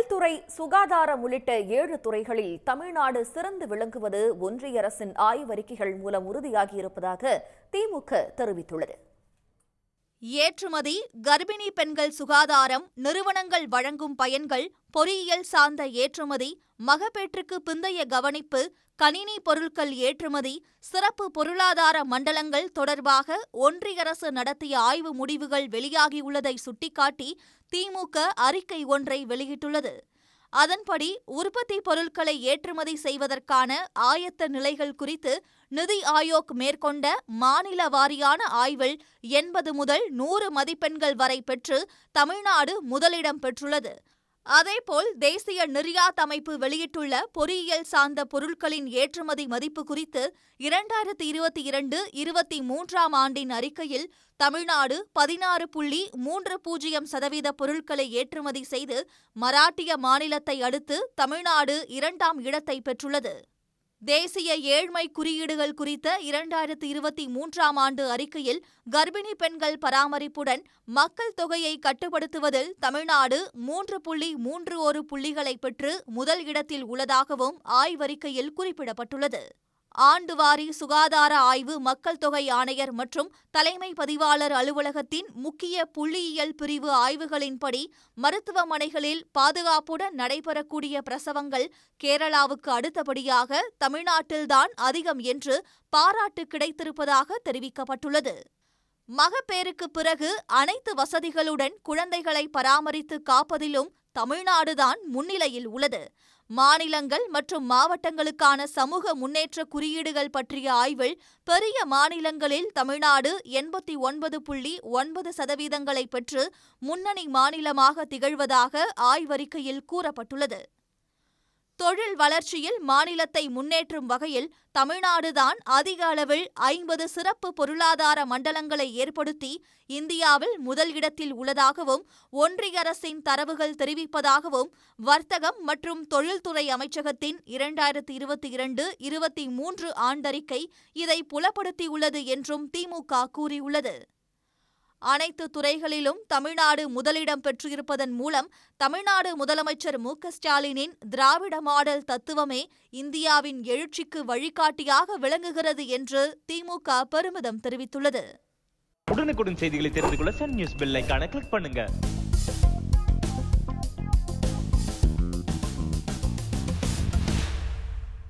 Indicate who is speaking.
Speaker 1: தொழில்துறை, சுகாதாரம் உள்ளிட்ட 7 துறைகளில் தமிழ்நாடு சிறந்து விளங்குவது ஒன்றிய அரசின் ஆய்வறிக்கைகள் மூலம் உறுதியாகியிருப்பதாக திமுக தெரிவித்துள்ளது.
Speaker 2: ஏற்றுமதி, கர்ப்பிணி பெண்கள் சுகாதாரம், நிறுவனங்கள் வழங்கும் பயன்கள், பொறியியல் சார்ந்த ஏற்றுமதி, மகப்பேற்றுக்கு பிந்தைய கவனிப்பு, கணினி பொருட்கள் ஏற்றுமதி, சிறப்பு பொருளாதார மண்டலங்கள் தொடர்பாக ஒன்றிய அரசு நடத்திய ஆய்வு முடிவுகள் வெளியாகியுள்ளதை சுட்டிக்காட்டி திமுக அறிக்கை ஒன்றை வெளியிட்டுள்ளது. அதன்படி உற்பத்தி பொருட்களை ஏற்றுமதி செய்வதற்கான ஆயத்த நிலைகள் குறித்து நிதி ஆயோக் மேற்கொண்ட மாநில வாரியான ஆய்வில் 80 முதல் 100 மதிப்பெண்கள் வரை பெற்று தமிழ்நாடு முதலிடம் பெற்றுள்ளது. அதேபோல் தேசிய நிர்யாத் அமைப்பு வெளியிட்டுள்ள பொறியியல் சார்ந்த பொருட்களின் ஏற்றுமதி மதிப்பு குறித்து 2022-23 ஆண்டின் அறிக்கையில் தமிழ்நாடு 16.30% பொருட்களை ஏற்றுமதி செய்து மராட்டிய மாநிலத்தை அடுத்து தமிழ்நாடு 2ஆம் இடத்தை பெற்றுள்ளது. தேசிய ஏழ்மை குறியீடுகள் குறித்த 2023 ஆண்டு அறிக்கையில் கர்ப்பிணி பெண்கள் பராமரிப்புடன் மக்கள் தொகையை கட்டுப்படுத்துவதில் தமிழ்நாடு 3.31 புள்ளிகளை பெற்று முதல் இடத்தில் உள்ளதாகவும் ஆய்வறிக்கையில் குறிப்பிடப்பட்டுள்ளது. ஆண்டுவாரி சுகாதார ஆய்வு மக்கள் தொகை ஆணையர் மற்றும் தலைமை பதிவாளர் அலுவலகத்தின் முக்கிய புள்ளியியல் பிரிவு ஆய்வுகளின்படி மருத்துவமனைகளில் பாதுகாப்புடன் நடைபெறக்கூடிய பிரசவங்கள் கேரளாவுக்கு அடுத்தபடியாக தமிழ்நாட்டில்தான் அதிகம் என்று பாராட்டு கிடைத்திருப்பதாக தெரிவிக்கப்பட்டுள்ளது. மகப்பேறுக்கு பிறகு அனைத்து வசதிகளுடன் குழந்தைகளை பராமரித்து காப்பதிலும் தமிழ்நாடுதான் முன்னிலையில் உள்ளது. மாநிலங்கள் மற்றும் மாவட்டங்களுக்கான சமூக முன்னேற்ற குறியீடுகள் பற்றிய ஆய்வில் பெரிய மாநிலங்களில் தமிழ்நாடு 89.9% பெற்று முன்னணி மாநிலமாக திகழ்வதாக ஆய்வறிக்கையில் கூறப்பட்டுள்ளது. தொழில் வளர்ச்சியில் மாநிலத்தை முன்னேற்றும் வகையில் தமிழ்நாடுதான் அதிக அளவில் 50 சிறப்பு பொருளாதார மண்டலங்களை ஏற்படுத்தி இந்தியாவில் முதல் இடத்தில் உள்ளதாகவும் ஒன்றிய அரசின் தரவுகள் தெரிவிப்பதாகவும் வர்த்தகம் மற்றும் தொழில்துறை அமைச்சகத்தின் 2022-23 ஆண்டறிக்கை இதை புலப்படுத்தியுள்ளது என்றும் திமுக கூறியுள்ளது. அனைத்து துறைகளிலும் தமிழ்நாடு முதலிடம் பெற்றிருப்பதன் மூலம் தமிழ்நாடு முதலமைச்சர் மு.க.ஸ்டாலினின் திராவிட மாடல் தத்துவமே இந்தியாவின் எழுச்சிக்கு வழிகாட்டியாக விளங்குகிறது என்று திமுக பெருமிதம் தெரிவித்துள்ளது.
Speaker 3: உடனுக்குடன் செய்திகளை தெரிந்து கொள்ள சன் நியூஸ் பெல் ஐகானை கிளிக் பண்ணுங்க.